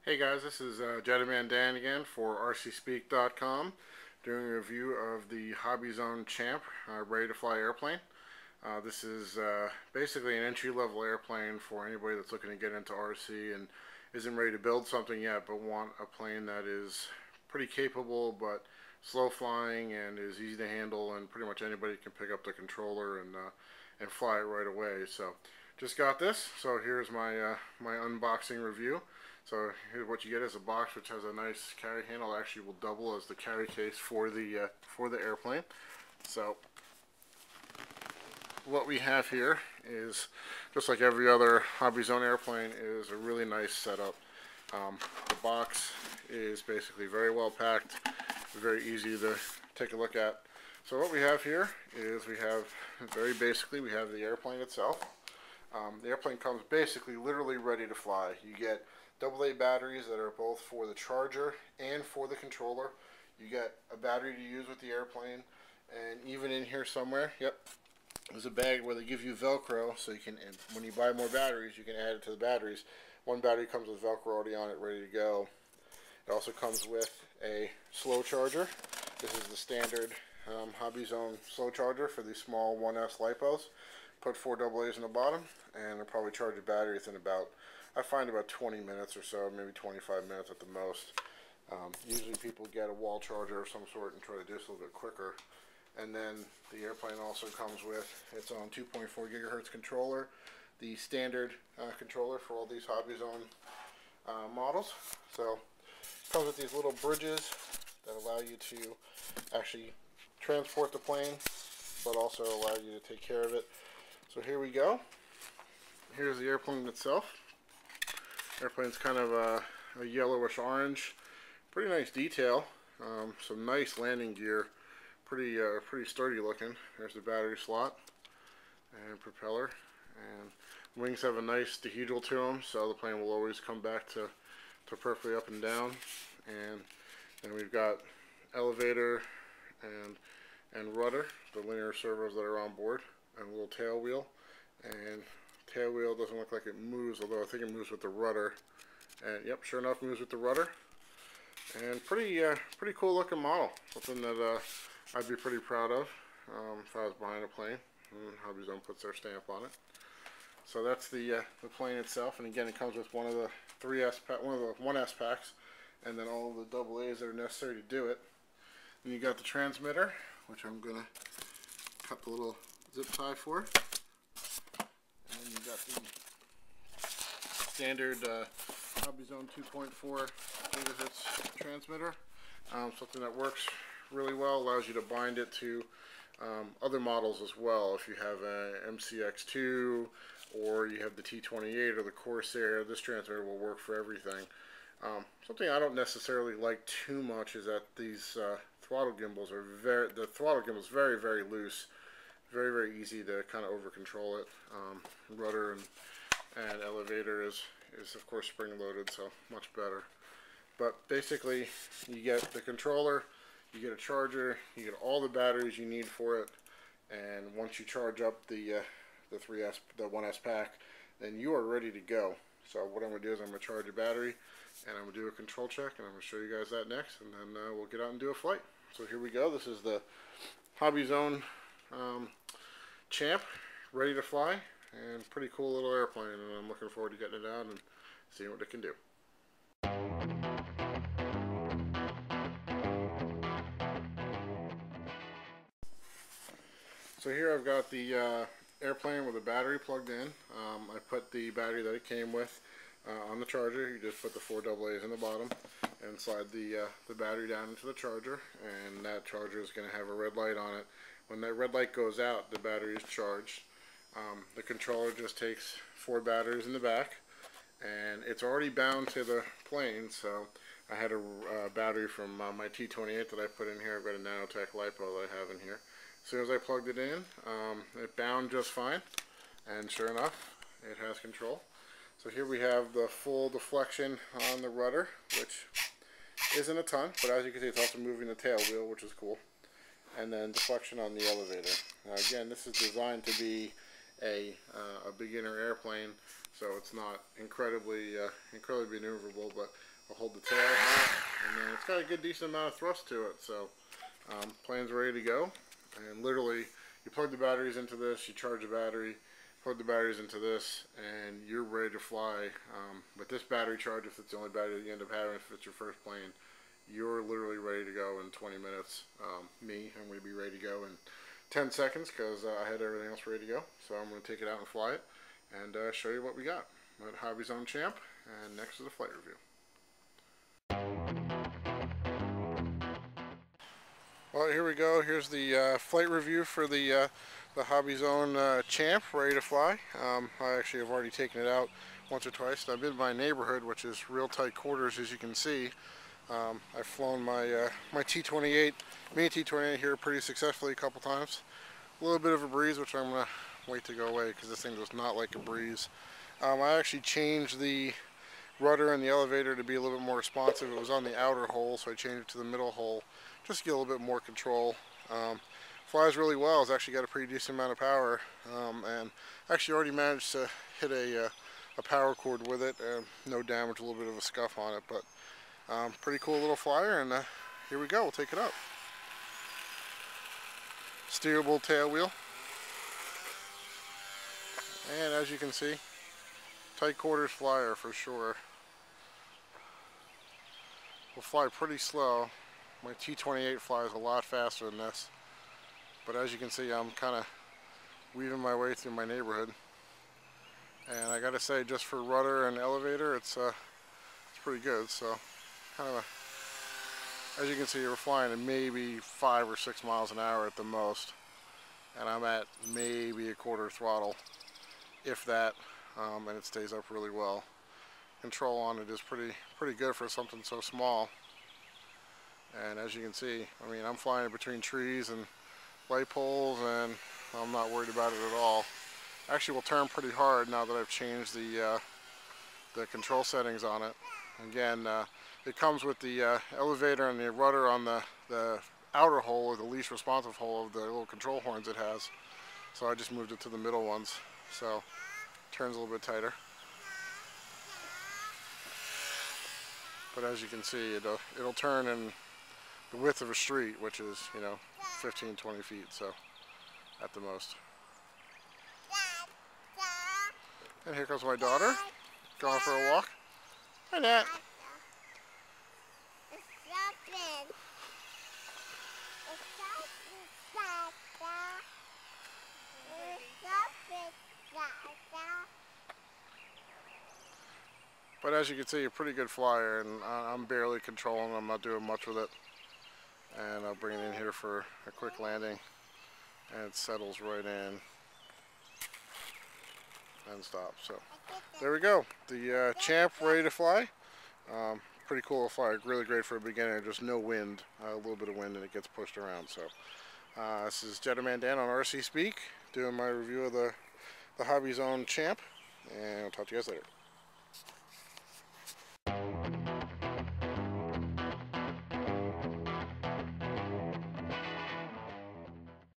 Hey guys, this is Gentleman Dan again for rcspeak.com, doing a review of the HobbyZone Champ ready to fly airplane. This is basically an entry-level airplane for anybody that's looking to get into RC and isn't ready to build something yet, but want a plane that is pretty capable but slow flying and is easy to handle, and pretty much anybody can pick up the controller and fly it right away. So just got this, so here's my my unboxing review. So here's what you get is a box which has a nice carry handle. Actually will double as the carry case for the airplane. So what we have here is, just like every other HobbyZone airplane, is a really nice setup. The box is basically very well packed, very easy to take a look at. So what we have here is we have, very basically, we have the airplane itself. The airplane comes basically literally ready to fly. You get AA batteries that are both for the charger and for the controller. You get a battery to use with the airplane, and even in here somewhere, yep, there's a bag where they give you Velcro, so you can, when you buy more batteries, you can add it to the batteries. One battery comes with Velcro already on it, ready to go. It also comes with a slow charger. This is the standard HobbyZone slow charger for the small 1S LiPos. Put 4 AA's in the bottom, and it'll probably charge your battery within about, I find, about 20 minutes or so, maybe 25 minutes at the most. Usually people get a wall charger of some sort and try to do this a little bit quicker. And then the airplane also comes with its own 2.4 gigahertz controller, the standard controller for all these HobbyZone models. So it comes with these little bridges that allow you to actually transport the plane, but also allow you to take care of it. So here we go. Here's the airplane itself. Airplane's kind of a yellowish orange. Pretty nice detail. Some nice landing gear. Pretty sturdy looking. There's the battery slot and propeller. And wings have a nice dehedral to them, so the plane will always come back to perfectly up and down. And then we've got elevator and rudder, the linear servos that are on board, and a little tail wheel. And tail wheel doesn't look like it moves, although I think it moves with the rudder. And yep, sure enough, moves with the rudder. And pretty cool looking model. Something that I'd be pretty proud of if I was behind a plane. HobbyZone puts their stamp on it. So that's the plane itself. And again, it comes with one of the 1S packs, and then all of the AA's that are necessary to do it. And you got the transmitter, which I'm gonna cut the little zip tie for. And then you got the standard HobbyZone 2.4 gigahertz transmitter. Something that works really well, allows you to bind it to other models as well. If you have a MCX2 or you have the T28 or the Corsair, this transmitter will work for everything. Something I don't necessarily like too much is that these throttle gimbals are the throttle gimbal is very loose. Very easy to kind of over control it. Rudder and elevator is of course spring loaded, so much better. But basically, you get the controller, you get a charger, you get all the batteries you need for it, and once you charge up the 1S pack, then you are ready to go. So what I'm going to do is I'm going to charge a battery, and I'm going to do a control check, and I'm going to show you guys that next, and then we'll get out and do a flight. So here we go. This is the HobbyZone Champ, ready to fly, and pretty cool little airplane, and I'm looking forward to getting it out and seeing what it can do. So here I've got the airplane with a battery plugged in. I put the battery that it came with on the charger. You just put the 4 AA's in the bottom and slide the battery down into the charger, and that charger is going to have a red light on it. When that red light goes out, the battery is charged. The controller just takes 4 batteries in the back, and it's already bound to the plane. So I had a battery from my T28 that I put in here. I've got a Nanotech LiPo that I have in here. As soon as I plugged it in, it bound just fine, and sure enough, it has control. So here we have the full deflection on the rudder, which isn't a ton, but as you can see, it's also moving the tail wheel, which is cool. And then deflection on the elevator. Now again, this is designed to be a beginner airplane, so it's not incredibly maneuverable, but will hold the tail, and then it's got a good decent amount of thrust to it. So plane's ready to go, and literally you plug the batteries into this, you charge the battery, plug the batteries into this, and you're ready to fly. With this battery charge, if it's the only battery that you end up having, if it's your first plane, you're literally ready to go in 20 minutes. I'm going to be ready to go in 10 seconds because I had everything else ready to go. So I'm going to take it out and fly it and show you what we got at HobbyZone Champ. And next is a flight review. Well, here we go. Here's the flight review for the HobbyZone Champ, ready to fly. I actually have already taken it out once or twice. I've been in my neighborhood, which is real tight quarters, as you can see. I've flown my my T-28, mini T-28 here pretty successfully a couple times. A little bit of a breeze, which I'm going to wait to go away because this thing does not like a breeze. I actually changed the rudder and the elevator to be a little bit more responsive. It was on the outer hole, so I changed it to the middle hole just to get a little bit more control. Flies really well. It's actually got a pretty decent amount of power, and actually already managed to hit a power cord with it. No damage, a little bit of a scuff on it, but pretty cool little flyer, and here we go. We'll take it up. Steerable tail wheel, and as you can see, tight quarters flyer for sure. Will fly pretty slow. My T-28 flies a lot faster than this, but as you can see, I'm kind of weaving my way through my neighborhood, and I gotta say, just for rudder and elevator, it's pretty good. So kind of as you can see, we're flying at maybe 5 or 6 miles an hour at the most, and I'm at maybe a quarter throttle, if that, and it stays up really well. Control on it is pretty good for something so small. And as you can see, I mean, I'm flying between trees and light poles, and I'm not worried about it at all. Actually, will turn pretty hard now that I've changed the control settings on it. Again, it comes with the elevator and the rudder on the outer hole, or the least responsive hole of the little control horns it has. So I just moved it to the middle ones, so it turns a little bit tighter. But as you can see, it'll turn in the width of a street, which is, 15-20 feet, so at the most. And here comes my daughter, going for a walk. Hi, Nat. But as you can see, a pretty good flyer, and I'm barely controlling. I'm not doing much with it. And I'll bring it in here for a quick landing, and it settles right in and stops. So there we go, the Champ ready to fly. Pretty cool flyer, really great for a beginner. Just no wind, a little bit of wind, and it gets pushed around. So this is Jetterman Dan on RC Speak, doing my review of the HobbyZone Champ, and I'll talk to you guys later.